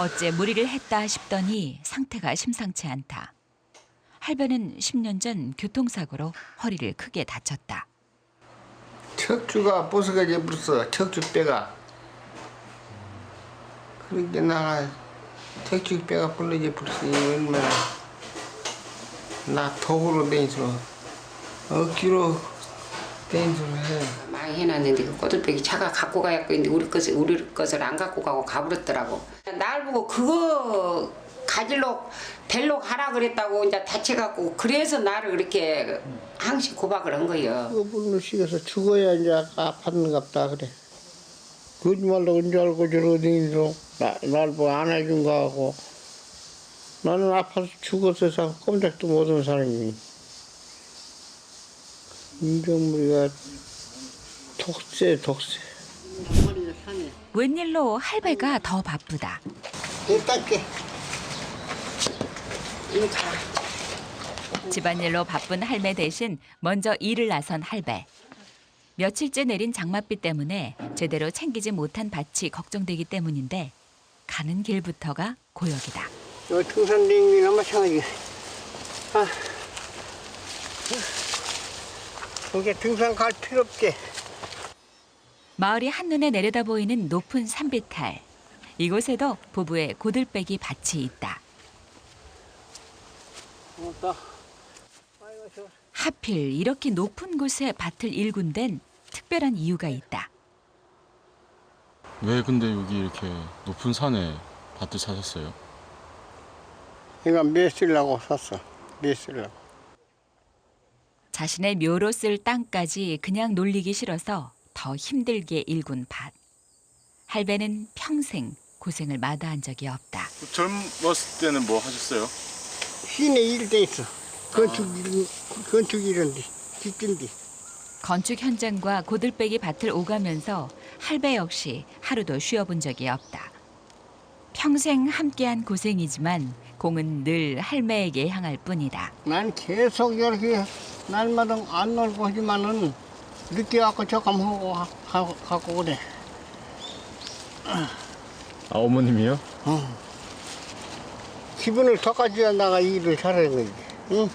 어째 무리를 했다 싶더니 상태가 심상치 않다. 할배는 10년 전 교통사고로 허리를 크게 다쳤다. 척추가 부서져 버렸어. 척추뼈가. 그렇게 나가 척추뼈가 부러져 버렸으니 얼마나 나 도구로 댕기로 억지로 댕기로 해. 많이 해놨는데 그 꼬들빼기 차가 갖고 가야겠고 있는데 우리 것을 안 갖고 가고 가버렸더라고. 날 보고 그거 가지러 벨로 가라 그랬다고 이제 다쳐갖고 그래서 나를 그렇게 항시 고박을 한 거예요. 그분을 시켜서 죽어야 이제 아팠는갑다 그래. 거짓말로 언제 알고 저러고 댕기로 날 보고 안 해준 거 하고 나는 아파서 죽었어서 꼼짝도 못한 사람이. 인정무리가 독세. 웬일로 할배가 더 바쁘다. 일단께. 이리 가라. 집안일로 바쁜 할매 대신 먼저 일을 나선 할배. 며칠째 내린 장맛비 때문에 제대로 챙기지 못한 밭이 걱정되기 때문인데 가는 길부터가 고역이다. 요 등산 댕기는 엄마 창하지. 이제 등산 갈 필요 없지. 마을이 한눈에 내려다 보이는 높은 산비탈. 이곳에도 부부의 고들빼기 밭이 있다. 하필 이렇게 높은 곳에 밭을 일군댄 특별한 이유가 있다. 왜 근데 여기 이렇게 높은 산에 밭을 사셨어요? 이거 매 쓰려고 샀어. 매 쓰려고. 자신의 묘로 쓸 땅까지 그냥 놀리기 싫어서 더 힘들게 일군 밭. 할배는 평생 고생을 마다한 적이 없다. 젊었을 때는 뭐 하셨어요? 시내 일돼 있어. 건축 이런데, 집진데. 건축 현장과 고들빼기 밭을 오가면서 할배 역시 하루도 쉬어본 적이 없다. 평생 함께한 고생이지만 공은 늘 할매에게 향할 뿐이다. 난 계속 이렇게 날마다 안 놀고 하지만은 늦게 와서 저감 하고 갖고 그래. 아, 어머님이요? 기분을 돋아줘야 나가 일을 잘하는 거지. 응?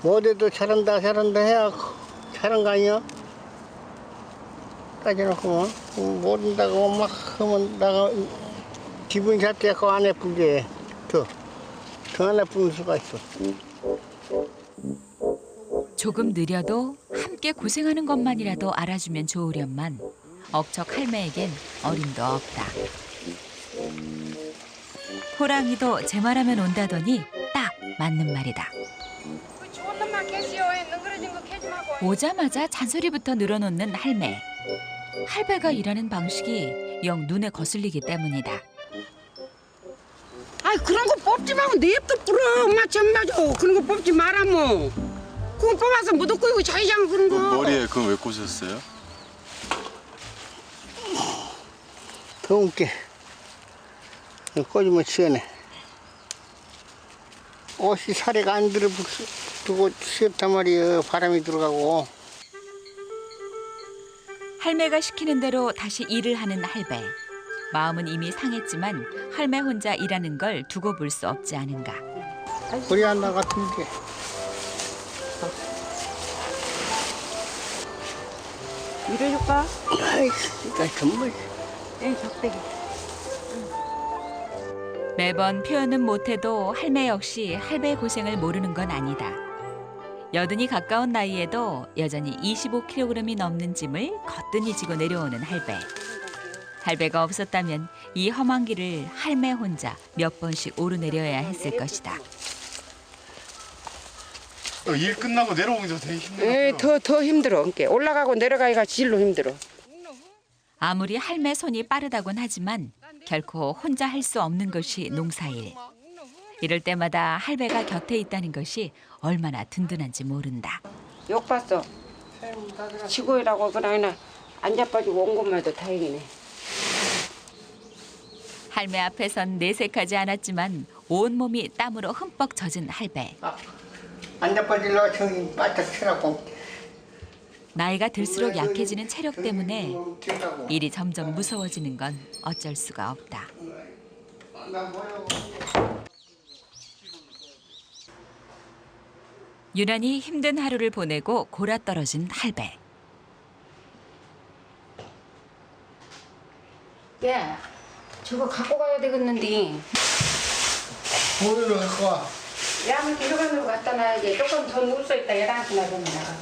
뭐래도 잘한다 해야 잘한 거 아니야? 따져놓고 모른다고 막 하면 나가 기분 자체가 안 예쁘게 더 안 예쁜 수가 있어. 조금 느려도 함께 고생하는 것만이라도 알아주면 좋으련만 억척 할매에겐 어림도 없다. 호랑이도 제 말하면 온다더니 딱 맞는 말이다. 좋은 놈만 캐시오. 능그러진 거 캐지 말고. 오자마자 잔소리부터 늘어놓는 할매. 할배가 일하는 방식이 영 눈에 거슬리기 때문이다. 아이 그런 거 뽑지 말고 냅둬 뿌려. 엄마 참 맞아. 그런 거 뽑지 마라 뭐. 그거 뽑아서 무도 꾸이고 자기장 그런 거. 머리에 그건 왜 꽂으셨어요? 더운 게 꺼지면 시원해. 옷이 사례가 안 들어두고 시원단 말이에요. 바람이 들어가고. 할매가 시키는 대로 다시 일을 하는 할배. 마음은 이미 상했지만 할매 혼자 일하는 걸 두고 볼 수 없지 않은가. 우리 하나 같은 게. 밀어줄까? 아이, 진짜 정말. 네, 적대기. 매번 표현은 못해도 할매 역시 할배 고생을 모르는 건 아니다. 여든이 가까운 나이에도 여전히 25kg이 넘는 짐을 거뜬히 지고 내려오는 할배. 할배가 없었다면 이 험한 길을 할매 혼자 몇 번씩 오르내려야 했을 것이다. 일 끝나고 내려오기 전 되게 힘들어요. 네, 더 힘들어. 그러니까 올라가고 내려가기가 질로 힘들어. 아무리 할매 손이 빠르다곤 하지만 결코 혼자 할 수 없는 것이 농사일. 이럴 때마다 할배가 곁에 있다는 것이 얼마나 든든한지 모른다. 욕 봤어. 치고이라고 그냥 안 자빠지고 온 것만 해도 다행이네. 할매 앞에선 내색하지 않았지만 온몸이 땀으로 흠뻑 젖은 할배. 안 자빠질러 저기 바짝 치라고. 나이가 들수록 약해지는 체력 때문에 일이 점점 무서워지는 건 어쩔 수가 없다. 유난히 힘든 하루를 보내고 골아떨어진 할배. 야, 저거 갖고 가야 되겠는데. 뭐를 갖고 와? 양을 기르관으로 갖다 놔야지. 조금 더 누울 수 있다. 얘랑한테 놔두면 나가.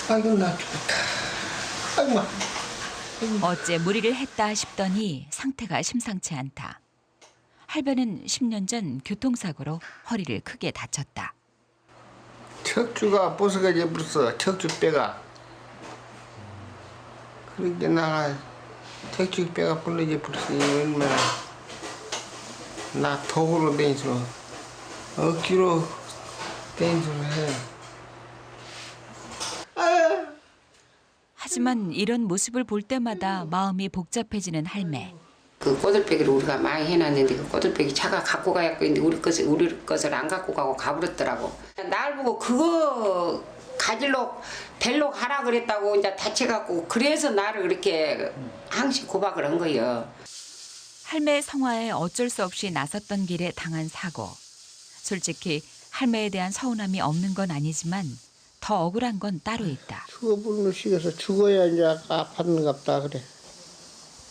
아이고 나 죽었다. 아이고. 어째 무리를 했다 싶더니 상태가 심상치 않다. 할배는 10년 전 교통사고로 허리를 크게 다쳤다. 척추가 부서져 버렸어. 척추뼈가. 그렇게 나 척추뼈가 부러져 버렸으니 얼마나 나 도구로 댕기서 억지로 댕기서 해. 하지만 이런 모습을 볼 때마다 마음이 복잡해지는 할매. 그 꼬들빼기를 우리가 많이 해놨는데 그 꼬들빼기 차가 갖고 가야고 있는데 우리 것을 안 갖고 가고 가버렸더라고. 날 보고 그거 가지러 벨로 가라 그랬다고 이제 다쳐갖고 그래서 나를 그렇게 항시 고박을 한 거예요. 할매 성화에 어쩔 수 없이 나섰던 길에 당한 사고. 솔직히 할매에 대한 서운함이 없는 건 아니지만 더 억울한 건 따로 있다. 죽어버리는 식에서 죽어야 이제 아팠는갑다 그래.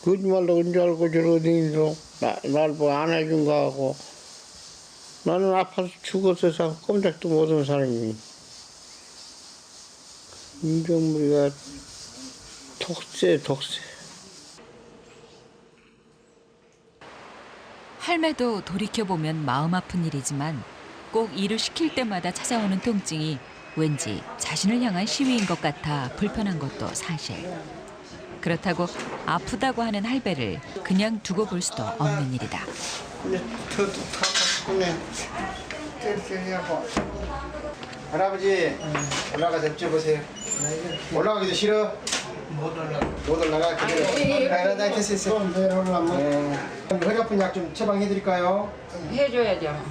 거짓말로 언제 알고 저러고 다니서 날 보고 안아준 거하고 나는 아파서 죽어서 꼼짝도 못한 사람이니. 인정무리가 독세. 할매도 돌이켜보면 마음 아픈 일이지만 꼭 일을 시킬 때마다 찾아오는 통증이 왠지 자신을 향한 시위인 것 같아 불편한 것도 사실. 그렇다고 아프다고 하는 할배를 그냥 두고 볼 수도 없는 일이다. 근데 저도 답답하네. 할아버지 올라가서 엎쳐보세요. 올라가기도 싫어? 못 올라가. 그래. 됐어. 허리 아픈 약 좀 처방해드릴까요? 해줘야죠.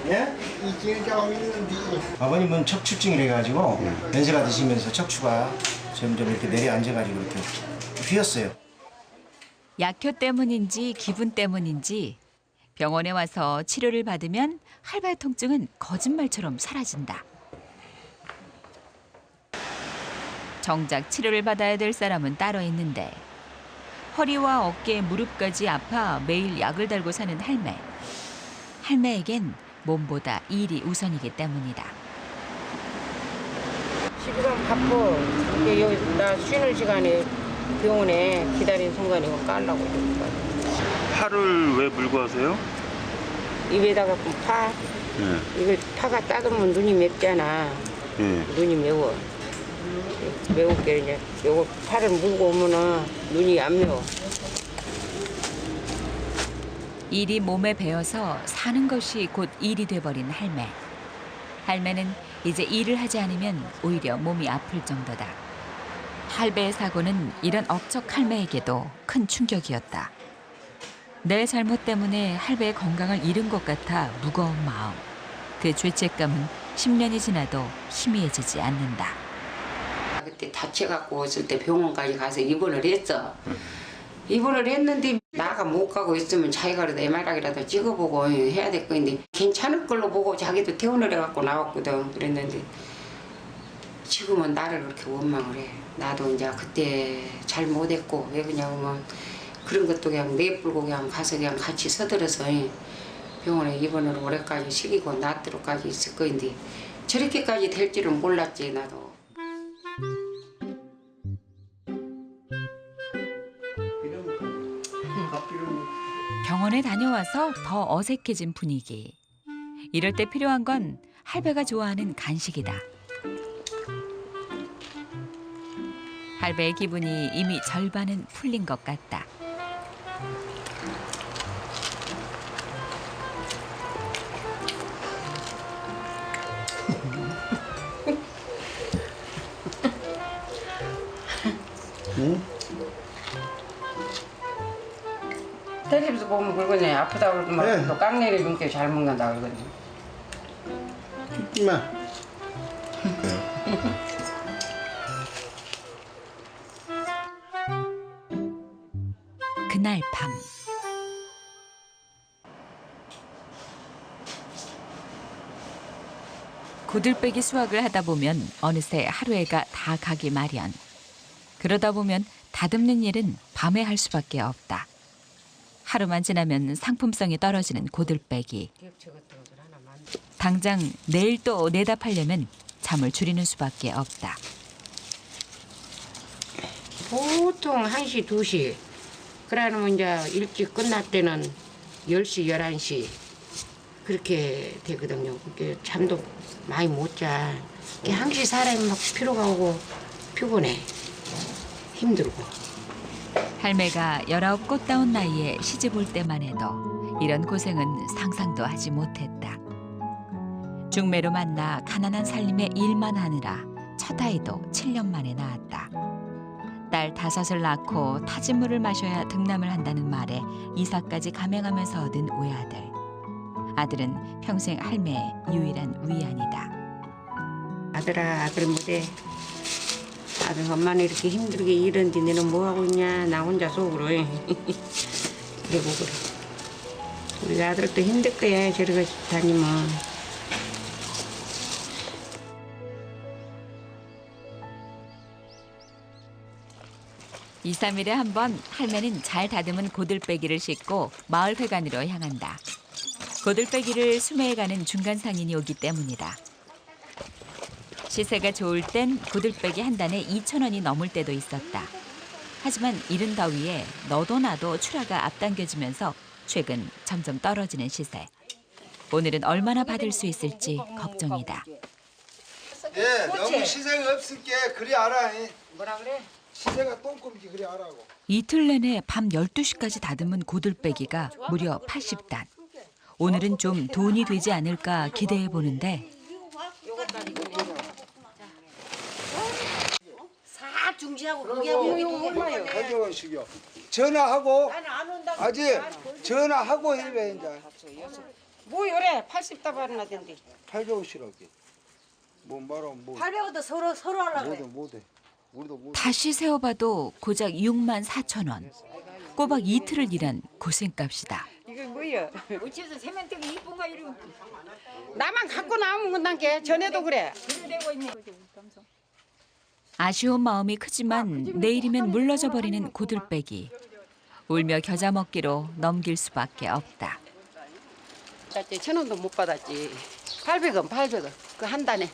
예? 이 길가가 있는데 아버님은 척추증이래가지고 연세가 드시면서 척추가 점점 이렇게 내려앉아가지고 이렇게 휘었어요. 약효 때문인지 기분 때문인지 병원에 와서 치료를 받으면 할배 통증은 거짓말처럼 사라진다. 정작 치료를 받아야 될 사람은 따로 있는데 허리와 어깨, 무릎까지 아파 매일 약을 달고 사는 할매. 할매에겐 몸보다 일이 우선이기 때문이다. 지금 바빠. 이게 여기 나 쉬는 시간에 병원에 기다린 순간에 이거 깔라고 그러니까. 파를 왜 물고 하세요? 입에다가 파. 이거 파가 따가면 눈이 맵잖아. 눈이 매워. 매우게 이제 요거 파를 물고 오면은 눈이 안 매워. 일이 몸에 배어서 사는 것이 곧 일이 돼버린 할매. 할매는 이제 일을 하지 않으면 오히려 몸이 아플 정도다. 할배의 사고는 이런 억척 할매에게도 큰 충격이었다. 내 잘못 때문에 할배의 건강을 잃은 것 같아 무거운 마음. 그 죄책감은 10년이 지나도 희미해지지 않는다. 그때 다쳐갖고 왔을 때 병원까지 가서 입원을 했어. 입원을 했는데 나가 못 가고 있으면 자기가 MRI라도 찍어보고 해야 될 거인데 괜찮을 걸로 보고 자기도 퇴원을 해갖고 나왔거든. 그랬는데 지금은 나를 그렇게 원망을 해. 나도 이제 그때 잘 못했고 왜 그냐면 그런 것도 그냥 내뿔고 그냥 가서 그냥 같이 서들어서 병원에 입원을 오래까지 시키고 낫도록까지 있을 거인데 저렇게까지 될 줄은 몰랐지 나도. 병원에 다녀와서 더 어색해진 분위기. 이럴 때 필요한 건 할배가 좋아하는 간식이다. 할배의 기분이 이미 절반은 풀린 것 같다. 텔레비전 보면 그러거든. 아프다고 그러고 막 또 깡내리 준게 잘 먹는다 그러거든. 죽지마. 그날 밤. 고들빼기 수확을 하다 보면 어느새 하루해가 다 가기 마련. 그러다 보면 다듬는 일은 밤에 할 수밖에 없다. 하루만 지나면 상품성이 떨어지는 고들빼기. 당장 내일 또 내다 팔려면 잠을 줄이는 수밖에 없다. 보통 1시, 2시. 그러면 이제 일찍 끝날 때는 10시, 11시. 그렇게 되거든요. 그게 잠도 많이 못 자. 항시 사람이 막 피로가 오고 피곤해. 힘들고. 할매가 19 꽃다운 나이에 시집 올 때만 해도 이런 고생은 상상도 하지 못했다. 중매로 만나 가난한 살림에 일만 하느라 첫 아이도 7년 만에 낳았다. 딸 5을 낳고 타진 물을 마셔야 등남을 한다는 말에 이사까지 감행하면서 얻은 외아들. 아들은 평생 할매의 유일한 위안이다. 아들아, 아들 못해. 아들 엄마는 이렇게 힘들게 일하는데 너는 뭐하고 있냐. 나 혼자 속으로 해. 그러고 그래. 우리 아들도 힘들 거야. 저러고 다니면. 2, 3일에 한 번 할매는 잘 다듬은 고들빼기를 싣고 마을 회관으로 향한다. 고들빼기를 수매해 가는 중간 상인이 오기 때문이다. 시세가 좋을 땐 고들빼기 한 단에 2,000원이 넘을 때도 있었다. 하지만 이른 더위에 너도 나도 출하가 앞당겨지면서 최근 점점 떨어지는 시세. 오늘은 얼마나 받을 수 있을지 걱정이다. 예, 너무 시세가 없을게 그리 알아. 뭐라 그래? 시세가 똥꿈지 그리 알아고. 이틀 내내 밤 12시까지 다듬은 고들빼기가 무려 80단. 오늘은 좀 돈이 되지 않을까 기대해 보는데 사 중지하고 그게 얼마요? 800원씩이요. 전화하고 아직 전화하고 해봐 이제. 뭐 요래 80다 받나던데. 800원씩이라게. 뭐 말하면 뭐 800원도 서로 하려고 그래. 못해. 우리도 못. 다시 세어봐도 고작 64,000원. 꼬박 이틀을 일한 고생값이다. 이거 뭐야? 어째서 세면대가 이쁜가 이러고. 나만 갖고 나오면 건단게 전에도 그래. 되고 있네. 아쉬운 마음이 크지만 내일이면 물러져 버리는 고들빼기. 울며 겨자 먹기로 넘길 수밖에 없다. 1,000원도 못 받았지. 800원, 800원. 그 한 단에.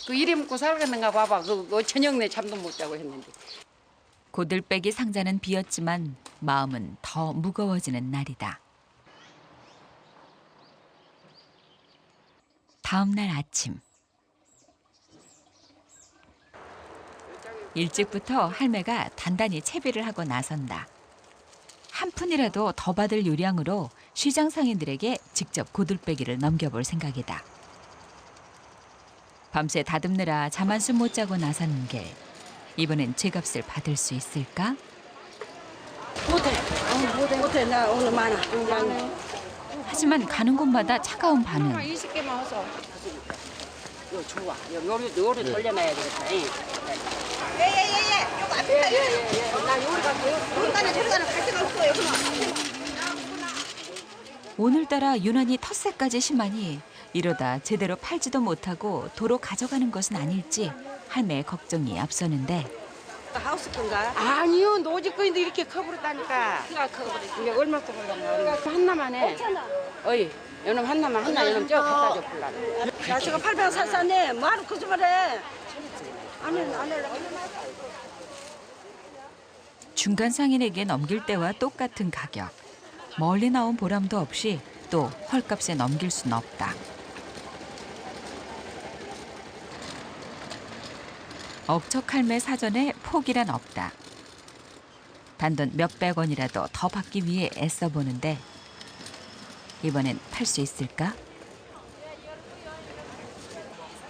그 이리 먹고 살겠는가 봐봐. 그 저녁 내 잠도 못 자고 했는데. 고들빼기 상자는 비었지만 마음은 더 무거워지는 날이다. 다음 날 아침. 일찍부터 할매가 단단히 채비를 하고 나선다. 한 푼이라도 더 받을 요량으로 시장 상인들에게 직접 고들빼기를 넘겨볼 생각이다. 밤새 다듬느라 잠 한숨 못 자고 나서는 길. 이번엔 제값을 받을 수 있을까? 못해. 나 오늘 많아. 하지만 가는 곳마다 차가운 반응. 20개만 와서. 요 좋아. 요리 돌려놔야 되겠다. 예예예예. 요거 앞에 예예예. 나 요리 갈게요. 요리가는 저리가는 갈 데가 없어요. 오늘따라 유난히 텃세까지 심하니 이러다 제대로 팔지도 못하고 도로 가져가는 것은 아닐지 할매의 걱정이 앞서는데 하우스 건가? 아니요, 노지 거인데 이렇게 커버렸다니까. 이게 얼마 커버렸나? 하나만 해. 어이, 요놈 하나만 요놈 저 갖다 줘 불라. 야 저거 800원 샀네. 뭐하러 거짓말해? 안 해. 중간 상인에게 넘길 때와 똑같은 가격. 멀리 나온 보람도 없이 또 헐값에 넘길 수는 없다. 억척 할매 사전에 포기란 없다. 단돈 몇백 원이라도 더 받기 위해 애써 보는데 이번엔 팔 수 있을까?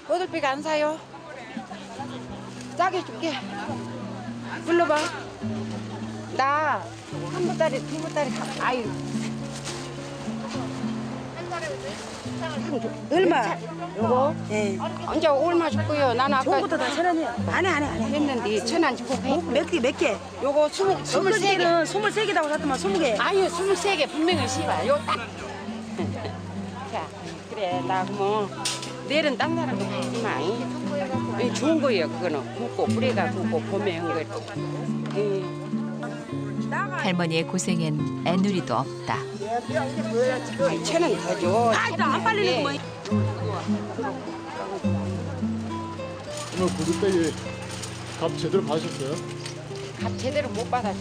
고들빼기 안 사요. 싸게 줄게. 불러봐. 나 한 보따리, 두 보따리 아유. 한 달에 얼마? 요거 예. 언제 얼마 줄거요? 나는 아까 좋은 것도 다 1,000원이야. 안 해. 했는데 1,000원 주고 해. 몇 개? 요거 23개. 23개라고 샀더만 20개. 아유 23개 분명히 씹어. 요 딱. 자 그래 나 뭐 내일은 딴 사람도 팔지 마. 이 좋은 거예요 그거는. 굽고 뿌리가 굽고 봄에 한 거. 할머니의 고생엔 애누리도 없다. 1,000원 더 줘. 안 빨리는 거. 오늘 고깃배기 밥 제대로 받으셨어요? 값 제대로 못 받았지.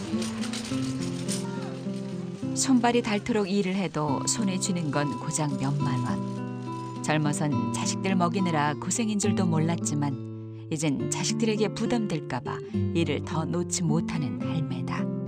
손발이 닳도록 일을 해도 손에 쥐는 건 고작 몇만 원. 젊어선 자식들 먹이느라 고생인 줄도 몰랐지만 이젠 자식들에게 부담될까 봐 일을 더 놓지 못하는 할매다.